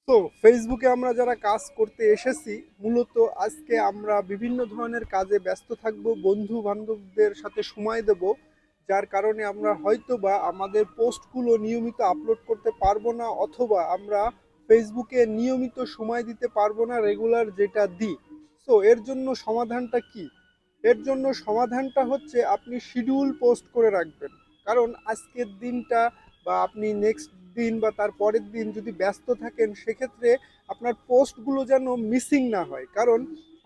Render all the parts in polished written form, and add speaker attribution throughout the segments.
Speaker 1: তো ফেসবুকে আমরা যারা কাজ করতে এসেছি, মূলত আজকে আমরা বিভিন্ন ধরনের কাজে ব্যস্ত থাকব, বন্ধু বান্ধবদের সাথে সময় দেব, যার কারণে আমরা হয়তো বা আমাদের পোস্টগুলো নিয়মিত আপলোড করতে পারবো না, অথবা আমরা ফেসবুকে নিয়মিত সময় দিতে পারবো না রেগুলার যেটা দিই। সো এর জন্য সমাধানটা কি? এর জন্য সমাধানটা হচ্ছে আপনি শিডিউল পোস্ট করে রাখবেন। কারণ আজকের দিনটা বা আপনি নেক্সট দিন বা তার পরের দিন যদি ব্যস্ত থাকেন, সেক্ষেত্রে আপনার পোস্টগুলো যেন মিসিং না হয়। কারণ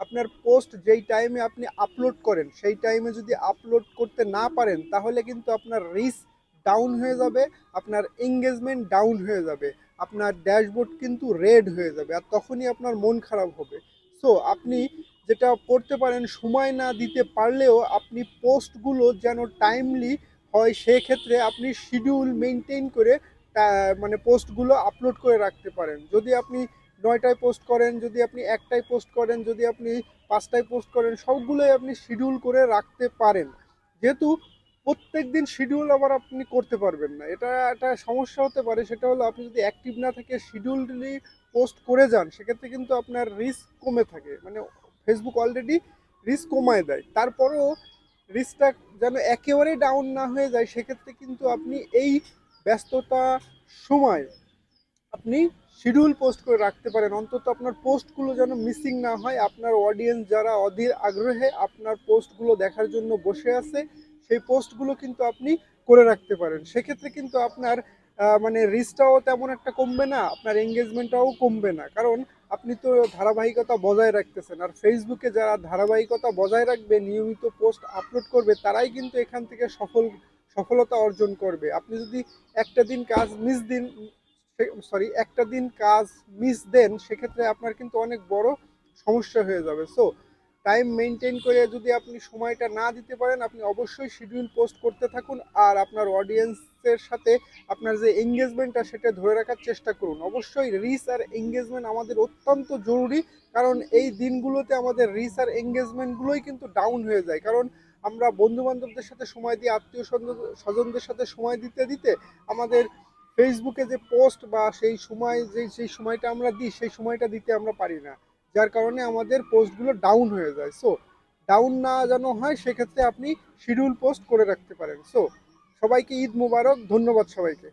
Speaker 1: আপনার পোস্ট যেই টাইমে আপনি আপলোড করেন সেই টাইমে যদি আপলোড করতে না পারেন, তাহলে কিন্তু আপনার রিচ ডাউন হয়ে যাবে, আপনার এঙ্গেজমেন্ট ডাউন হয়ে যাবে, আপনার ড্যাশবোর্ড কিন্তু রেড হয়ে যাবে, আর তখনই আপনার মন খারাপ হবে। সো আপনি যেটা করতে পারেন, সময় না দিতে পারলেও আপনি পোস্টগুলো যেন টাইমলি হয়, সেক্ষেত্রে আপনি শিডিউল মেনটেন করে মানে পোস্টগুলো আপলোড করে রাখতে পারেন। যদি আপনি 9টায় পোস্ট করেন, যদি আপনি 1টায় পোস্ট করেন, যদি আপনি 5টায় পোস্ট করেন, সবগুলোই আপনি শিডিউল করে রাখতে পারেন। যেহেতু প্রত্যেক দিন শিডিউল আবার আপনি করতে পারবেন না, এটা একটা সমস্যা হতে পারে। সেটা হলো, আপনি যদি অ্যাক্টিভ না থেকে শিডিউললি পোস্ট করে যান, সেক্ষেত্রে কিন্তু আপনার রিস্ক কমে থাকে, মানে ফেসবুক অলরেডি রিস্ক কমায় দেয়। তারপরেও রিস্কটা যেন একেবারেই ডাউন না হয়ে যায়, সেক্ষেত্রে কিন্তু আপনি এই ব্যস্ততা সময় আপনি শিডিউল পোস্ট করে রাখতে পারেন। অন্তত আপনার পোস্টগুলো যেন মিসিং না হয়, আপনার অডিয়েন্স যারা অধীর আগ্রহে আপনার পোস্টগুলো দেখার জন্য বসে আছে, সেই পোস্টগুলো কিন্তু আপনি করে রাখতে পারেন। সেক্ষেত্রে কিন্তু আপনার মানে রিচটাও তেমন একটা কমবে না, আপনার এঙ্গেজমেন্টটাও কমবে না। কারণ আপনি তো ধারাবাহিকতা বজায় রাখতেছেন, আর ফেসবুকে যারা ধারাবাহিকতা বজায় রাখবে, নিয়মিত পোস্ট আপলোড করবে, তারাই কিন্তু এখান থেকে সফলতা অর্জন করবে। আপনি যদি একটা দিন কাজ মিস দিন একটা দিন কাজ মিস দেন, সেক্ষেত্রে আপনার কিন্তু অনেক বড় সমস্যা হয়ে যাবে। সো টাইম মেনটেন করে যদি আপনি সময়টা না দিতে পারেন, আপনি অবশ্যই শিডিউল পোস্ট করতে থাকুন, আর আপনার অডিয়েন্সের সাথে আপনার যে এঙ্গেজমেন্টটা সেটা ধরে রাখার চেষ্টা করুন। অবশ্যই রিচ আর এঙ্গেজমেন্ট আমাদের অত্যন্ত জরুরি, কারণ এই দিনগুলোতে আমাদের রিচ আর এঙ্গেজমেন্টগুলোই কিন্তু ডাউন হয়ে যায়। কারণ আমরা বন্ধু বান্ধবদের সাথে সময় দিই, আত্মীয় স্বজনদের সাথে সময় দিতে দিতে আমাদের ফেসবুকে যে পোস্ট বা সেই সময়টা আমরা দিই, সেই সময়টা দিতে আমরা পারি না, যার কারণে আমাদের পোস্টগুলো ডাউন হয়ে যায়। সো ডাউন না যেন হয়, সেক্ষেত্রে আপনি শিডিউল পোস্ট করে রাখতে পারেন। সো সবাইকে ঈদ মুবারক, ধন্যবাদ সবাইকে।